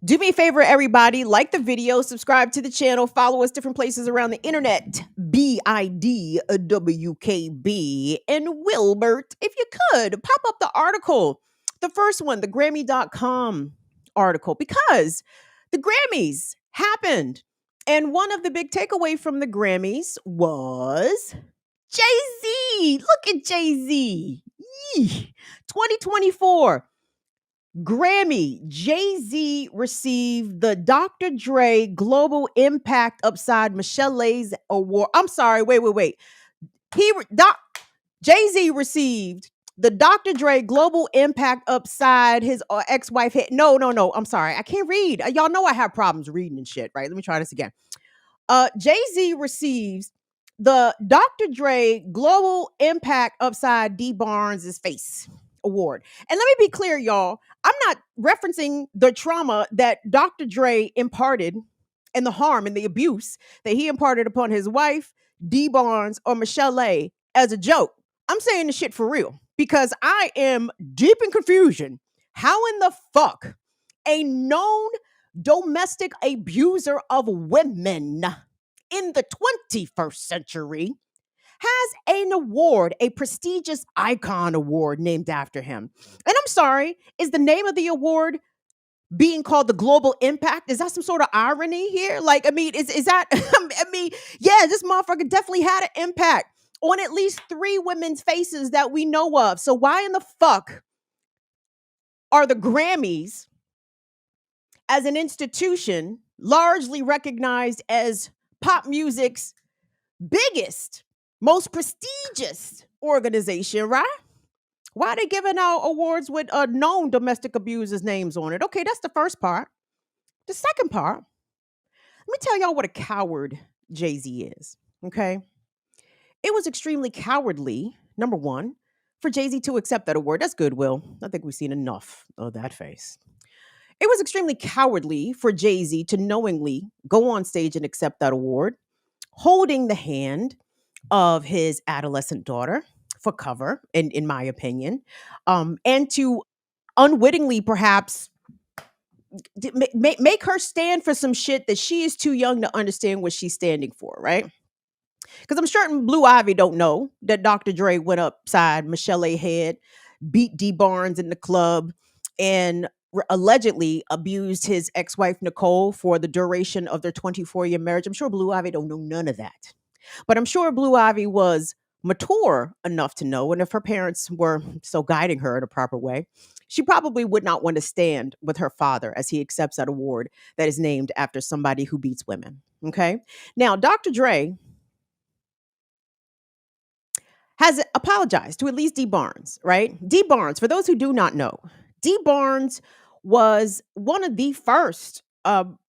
Do me a favor, everybody. Like the video, subscribe to the channel, follow us different places around the internet. BIDWKB. And Wilbert, if you could, pop up the article. The first one, the Grammy.com article, because the Grammys happened. And one of the big takeaway from the Grammys was Jay-Z. Look at Jay-Z. 2024. Grammy, Jay-Z received the Dr. Dre Global Impact Upside Michelle's Award. I'm sorry, wait. Jay-Z received the Dr. Dre Global Impact Upside his ex-wife hit. No. I'm sorry. I can't read. Y'all know I have problems reading and shit, right? Let me try this again. Jay-Z receives the Dr. Dre Global Impact Upside Dee Barnes' Face Award. And let me be clear, y'all. I'm not referencing the trauma that Dr. Dre imparted and the harm and the abuse that he imparted upon his wife, Dee Barnes, or Michelle A as a joke. I'm saying the shit for real because I am deep in confusion. How in the fuck a known domestic abuser of women in the 21st century has an award, a prestigious icon award named after him? And I'm sorry, is the name of the award being called the Global Impact? Is that some sort of irony here? Like, I mean, is that, I mean, yeah, this motherfucker definitely had an impact on at least 3 women's faces that we know of. So why in the fuck are the Grammys as an institution largely recognized as pop music's biggest, most prestigious organization, right? Why are they giving out awards with known domestic abusers' names on it? Okay, that's the first part. The second part, let me tell y'all what a coward Jay-Z is. Okay. It was extremely cowardly, number one, for Jay-Z to accept that award. That's goodwill. I think we've seen enough of that face. It was extremely cowardly for Jay-Z to knowingly go on stage and accept that award, holding the hand of his adolescent daughter for cover, in my opinion, and to unwittingly perhaps make her stand for some shit that she is too young to understand what she's standing for, right? Because I'm certain Blue Ivy don't know that Dr. Dre went upside Michelle A. head, beat Dee Barnes in the club, and allegedly abused his ex-wife Nicole for the duration of their 24-year marriage. I'm sure Blue Ivy don't know none of that. But I'm sure Blue Ivy was mature enough to know, and if her parents were so guiding her in a proper way, she probably would not want to stand with her father as he accepts that award that is named after somebody who beats women. Okay. Now, Dr. Dre has apologized to at least Dee Barnes, right? Dee Barnes, for those who do not know, Dee Barnes was one of the first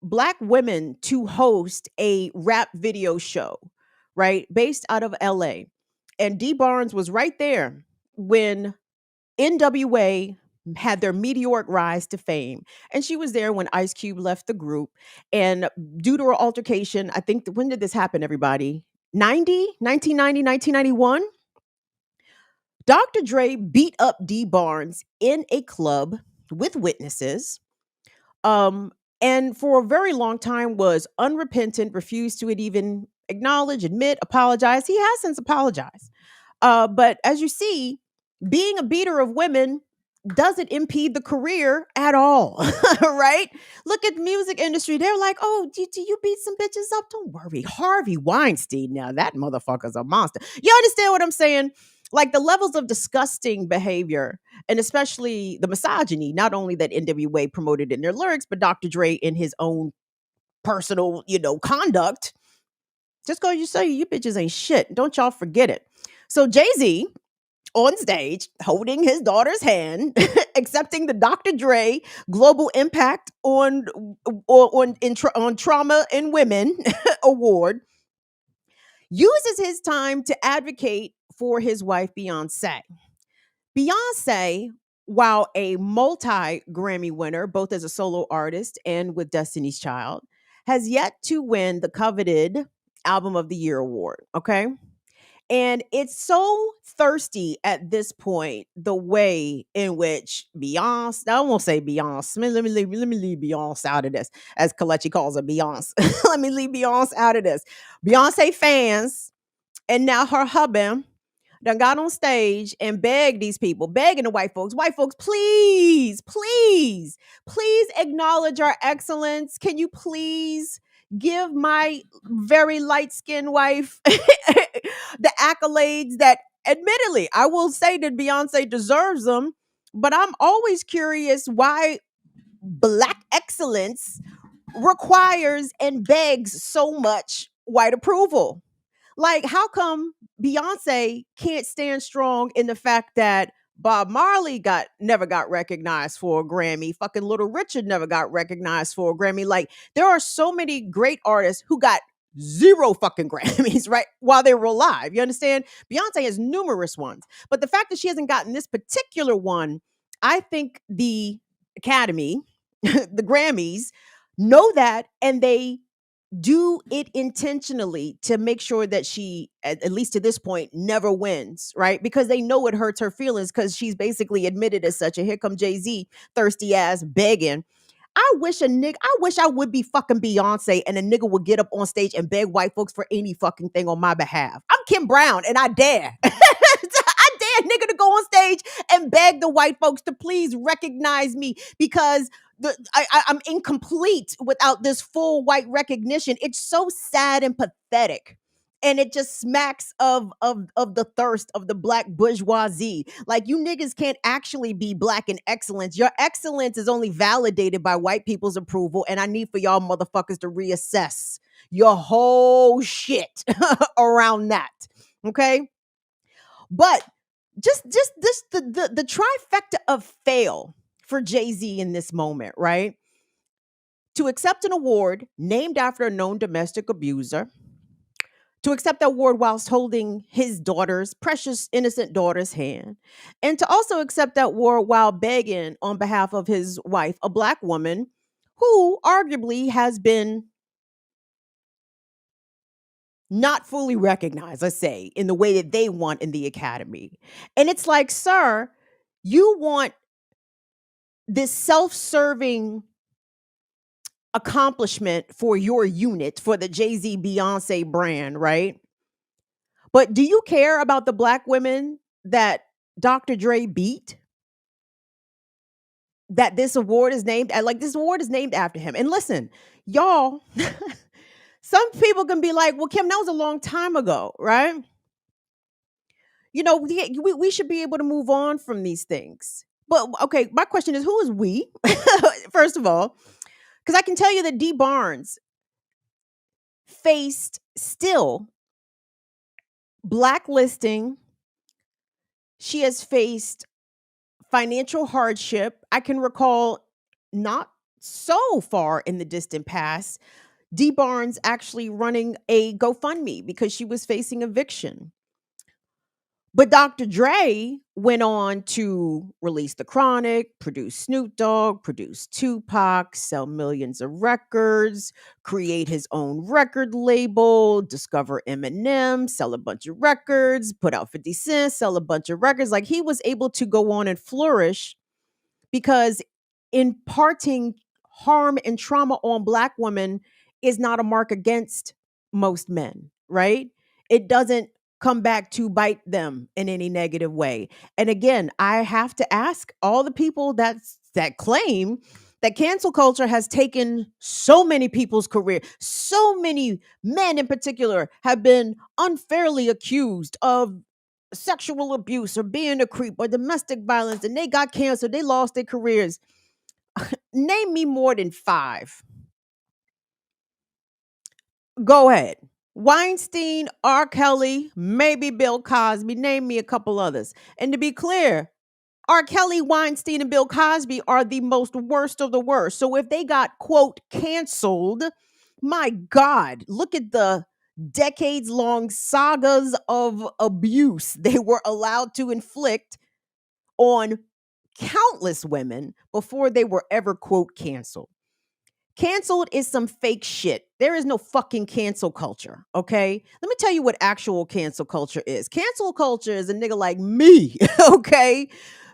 Black women to host a rap video show, right? Based out of LA. And Dee Barnes was right there when NWA had their meteoric rise to fame. And she was there when Ice Cube left the group. And due to her altercation, I think, when did this happen, everybody? 1990, 1991? Dr. Dre beat up Dee Barnes in a club with witnesses, um, and for a very long time was unrepentant, refused to even acknowledge, admit, apologize. He has since apologized. But as you see, being a beater of women doesn't impede the career at all, right? Look at the music industry. They're like, oh, do you beat some bitches up? Don't worry. Harvey Weinstein, now that motherfucker's a monster. You understand what I'm saying? Like the levels of disgusting behavior and especially the misogyny, not only that NWA promoted in their lyrics, but Dr. Dre in his own personal, conduct. Just go, you say you bitches ain't shit. Don't y'all forget it. So Jay-Z on stage holding his daughter's hand, accepting the Dr. Dre Global Impact on Trauma in Women award, uses his time to advocate for his wife Beyonce. Beyonce, while a multi Grammy winner, both as a solo artist and with Destiny's Child, has yet to win the coveted Album of the Year award. Okay. And it's so thirsty at this point, the way in which Beyonce, I won't say Beyonce, let me leave Beyonce out of this, as Kalechi calls her Beyonce. Let me leave Beyonce out of this. Beyonce fans and now her husband done got on stage and begged these people, begging the white folks, please, please, please acknowledge our excellence. Can you please give my very light skinned wife the accolades that, admittedly, I will say that Beyonce deserves them, but I'm always curious why Black excellence requires and begs so much white approval. Like, how come Beyonce can't stand strong in the fact that Bob Marley never got recognized for a Grammy? Fucking Little Richard never got recognized for a Grammy. Like, there are so many great artists who got zero fucking Grammys, right? While they were alive. You understand? Beyonce has numerous ones. But the fact that she hasn't gotten this particular one, I think the Academy, the Grammys, know that, and they do it intentionally to make sure that she, at least to this point, never wins, right? Because they know it hurts her feelings, because she's basically admitted as such. And here come Jay-Z, thirsty ass, begging. I wish I would be fucking Beyonce and a nigga would get up on stage and beg white folks for any fucking thing on my behalf. I'm Kim Brown and I dare. I dare nigga to go on stage and beg the white folks to please recognize me, because I'm incomplete without this full white recognition. It's so sad and pathetic. And it just smacks of the thirst of the black bourgeoisie. Like, you niggas can't actually be black in excellence. Your excellence is only validated by white people's approval. And I need for y'all motherfuckers to reassess your whole shit around that. Okay. But just this the trifecta of fail for Jay-Z in this moment, right? To accept an award named after a known domestic abuser, to accept that award whilst holding his daughter's precious, innocent daughter's hand, and to also accept that award while begging on behalf of his wife, a black woman who arguably has been not fully recognized, let's say, in the way that they want in the Academy. And it's like, sir, you want this self-serving accomplishment for your unit, for the Jay-Z Beyonce brand, right? But do you care about the black women that Dr. Dre beat? That this award is named, like, this award is named after him. And listen, y'all, some people can be like, well, Kim, that was a long time ago, right? You know, we should be able to move on from these things. But okay, my question is, who is we? First of all, because I can tell you that Dee Barnes faced still blacklisting. She has faced financial hardship. I can recall, not so far in the distant past, Dee Barnes actually running a GoFundMe because she was facing eviction. But Dr. Dre went on to release The Chronic, produce Snoop Dogg, produce Tupac, sell millions of records, create his own record label, discover Eminem, sell a bunch of records, put out 50 Cent, sell a bunch of records. Like, he was able to go on and flourish because imparting harm and trauma on black women is not a mark against most men, right? It doesn't come back to bite them in any negative way. And again, I have to ask all the people that claim that cancel culture has taken so many people's career, so many men in particular have been unfairly accused of sexual abuse or being a creep or domestic violence, and they got canceled, they lost their careers. Name me more than 5. Go ahead. Weinstein, R. Kelly, maybe Bill Cosby. Name me a couple others. And to be clear, R. Kelly, Weinstein, and Bill Cosby are the most worst of the worst. So if they got, quote, canceled, my God, look at the decades-long sagas of abuse they were allowed to inflict on countless women before they were ever, quote, canceled. Canceled is some fake shit. There is no fucking cancel culture, okay? Let me tell you what actual cancel culture is. Cancel culture is a nigga like me, okay?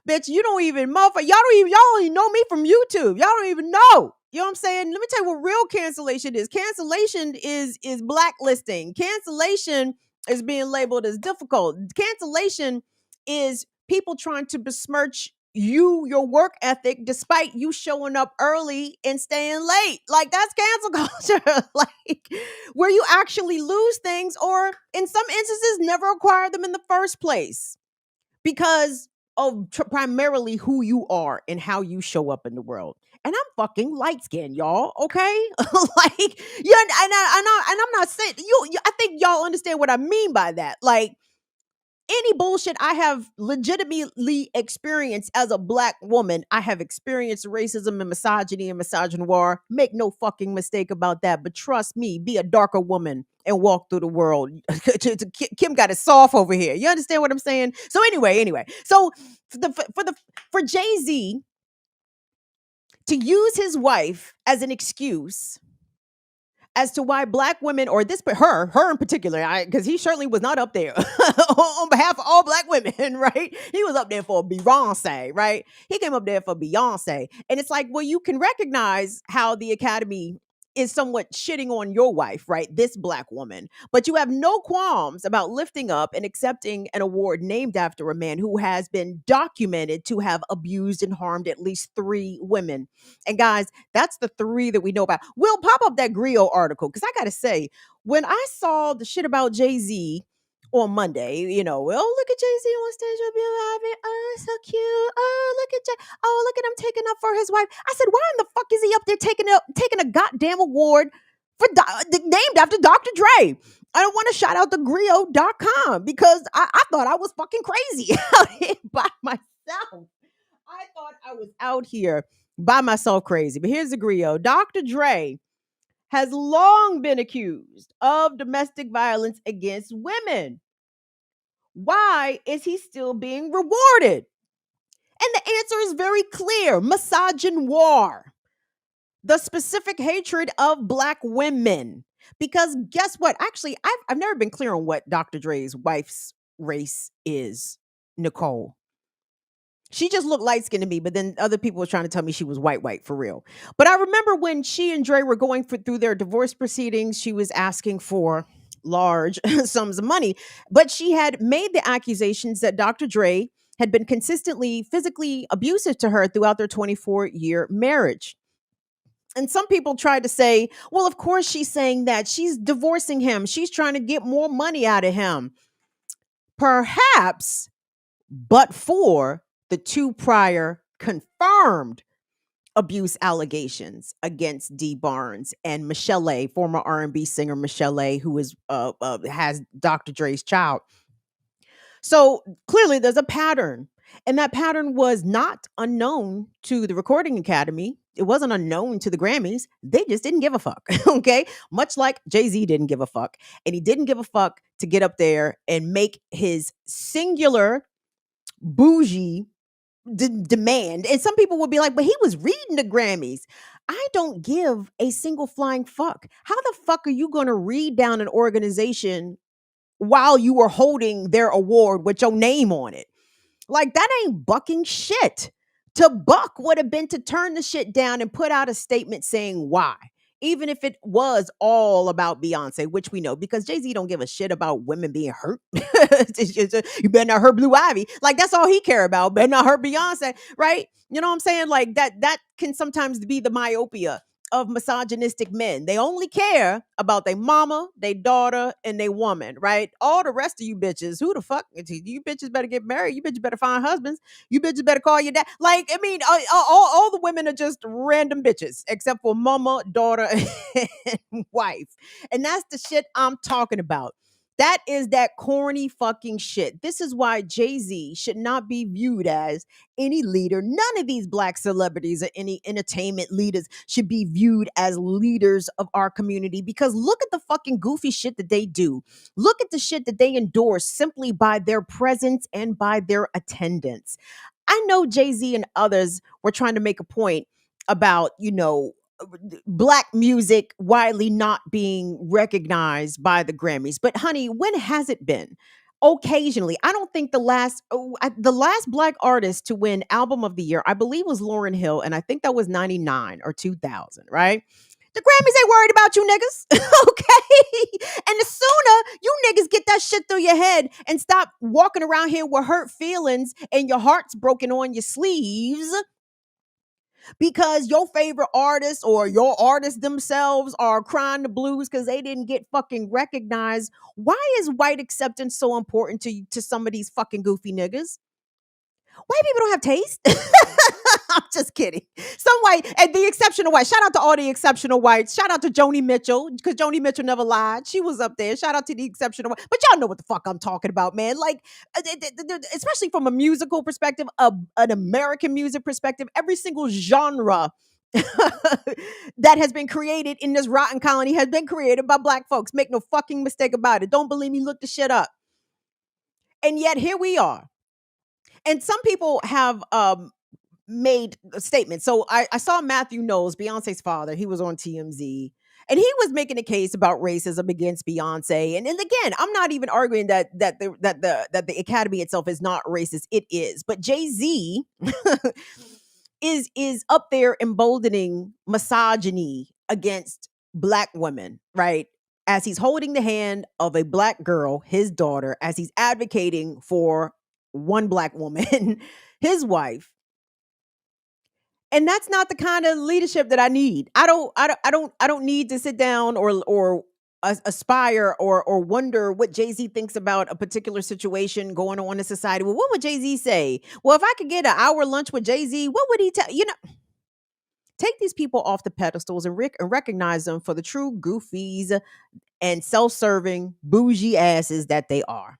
Bitch, you don't even y'all don't even know me from YouTube. Y'all don't even know. You know what I'm saying? Let me tell you what real cancellation is. Cancellation is blacklisting. Cancellation is being labeled as difficult. Cancellation is people trying to besmirch your work ethic, despite you showing up early and staying late. Like, that's cancel culture. Like, where you actually lose things, or in some instances never acquire them in the first place, because of primarily who you are and how you show up in the world. And I'm fucking light skinned, y'all. Okay, like, yeah, and I'm not saying I think y'all understand what I mean by that. Like, any bullshit I have legitimately experienced as a black woman, I have experienced racism and misogyny and misogynoir. Make no fucking mistake about that. But trust me, be a darker woman and walk through the world. Kim got it soft over here. You understand what I'm saying? So anyway. So for Jay-Z to use his wife as an excuse as to why black women, or this, but her in particular, because he certainly was not up there on behalf of all black women, right? He was up there for Beyonce, right? He came up there for Beyonce. And it's like, well, you can recognize how the Academy is somewhat shitting on your wife, right? This black woman. But you have no qualms about lifting up and accepting an award named after a man who has been documented to have abused and harmed at least 3 women. And guys, that's the 3 that we know about. We'll pop up that Griot article, because I got to say, when I saw the shit about Jay-Z on Monday, oh, look at Jay-Z on stage with Bill Ivy. Oh, so cute. Oh, look at Jay. Oh, look at him taking up for his wife. I said, why in the fuck is he up there taking a goddamn award for named after Dr. Dre? I don't want to shout out the Griot.com, because I thought I was fucking crazy out here by myself. I thought I was out here by myself crazy. But here's the Griot. Dr. Dre has long been accused of domestic violence against women. Why is he still being rewarded? And the answer is very clear: misogynoir, the specific hatred of black women. Because guess what? Actually, I've never been clear on what Dr. Dre's wife's race is, Nicole. She just looked light skinned to me, but then other people were trying to tell me she was white for real. But I remember when she and Dre were going through their divorce proceedings, she was asking for large sums of money. But she had made the accusations that Dr. Dre had been consistently physically abusive to her throughout their 24-year marriage. And some people tried to say, well, of course she's saying that. She's divorcing him. She's trying to get more money out of him. Perhaps, but for the 2 prior confirmed abuse allegations against Dee Barnes and Michelle A, former R&B singer Michelle A, who is has Dr. Dre's child. So clearly there's a pattern, and that pattern was not unknown to the Recording Academy. It wasn't unknown to the Grammys. They just didn't give a fuck. Okay, much like Jay-Z didn't give a fuck, and he didn't give a fuck to get up there and make his singular bougie demand. And some people would be like, but he was reading the Grammys. I don't give a single flying fuck. How the fuck are you going to read down an organization while you were holding their award with your name on it? Like, that ain't bucking shit. To buck would have been to turn the shit down and put out a statement saying why. Even if it was all about Beyonce, which we know, because Jay-Z don't give a shit about women being hurt. You better not hurt Blue Ivy. Like, that's all he care about. Better not hurt Beyonce, right? You know what I'm saying? Like, that can sometimes be the myopia of misogynistic men. They only care about their mama, their daughter, and their woman, right? All the rest of you bitches, who the fuck? You bitches better get married. You bitches better find husbands. You bitches better call your dad. Like, I mean, all the women are just random bitches, except for mama, daughter, and wife. And that's the shit I'm talking about. That is that corny fucking shit. This is why Jay-Z should not be viewed as any leader. None of these black celebrities or any entertainment leaders should be viewed as leaders of our community, because look at the fucking goofy shit that they do. Look at the shit that they endorse simply by their presence and by their attendance. I know Jay-Z and others were trying to make a point about, black music widely not being recognized by the Grammys. But honey, when has it been? Occasionally, I don't think the last black artist to win album of the year, I believe, was Lauryn Hill, and I think that was 99 or 2000, right? The Grammys ain't worried about you niggas, okay? And the sooner you niggas get that shit through your head and stop walking around here with hurt feelings and your heart's broken on your sleeves, because your favorite artists or your artists themselves are crying the blues because they didn't get fucking recognized. Why is white acceptance so important to some of these fucking goofy niggas? White people don't have taste. I'm just kidding. Some white, and the exceptional white. Shout out to all the exceptional whites. Shout out to Joni Mitchell, because Joni Mitchell never lied. She was up there. Shout out to the exceptional white. But y'all know what the fuck I'm talking about, man. Like, especially from a musical perspective, an American music perspective, every single genre that has been created in this rotten colony has been created by black folks. Make no fucking mistake about it. Don't believe me? Look the shit up. And yet here we are. And some people have made a statement. So I saw Matthew Knowles, Beyonce's father. He was on TMZ, and he was making a case about racism against Beyonce. And again, I'm not even arguing that the Academy itself is not racist. It is, but Jay Z is up there emboldening misogyny against black women, right? As he's holding the hand of a black girl, his daughter, as he's advocating for one black woman, his wife. And that's not the kind of leadership that I need. I don't need to sit down or aspire or wonder what Jay-Z thinks about a particular situation going on in society. Well, what would Jay-Z say? Well, if I could get an hour lunch with Jay-Z, what would he tell? Take these people off the pedestals and recognize them for the true goofies and self-serving bougie asses that they are.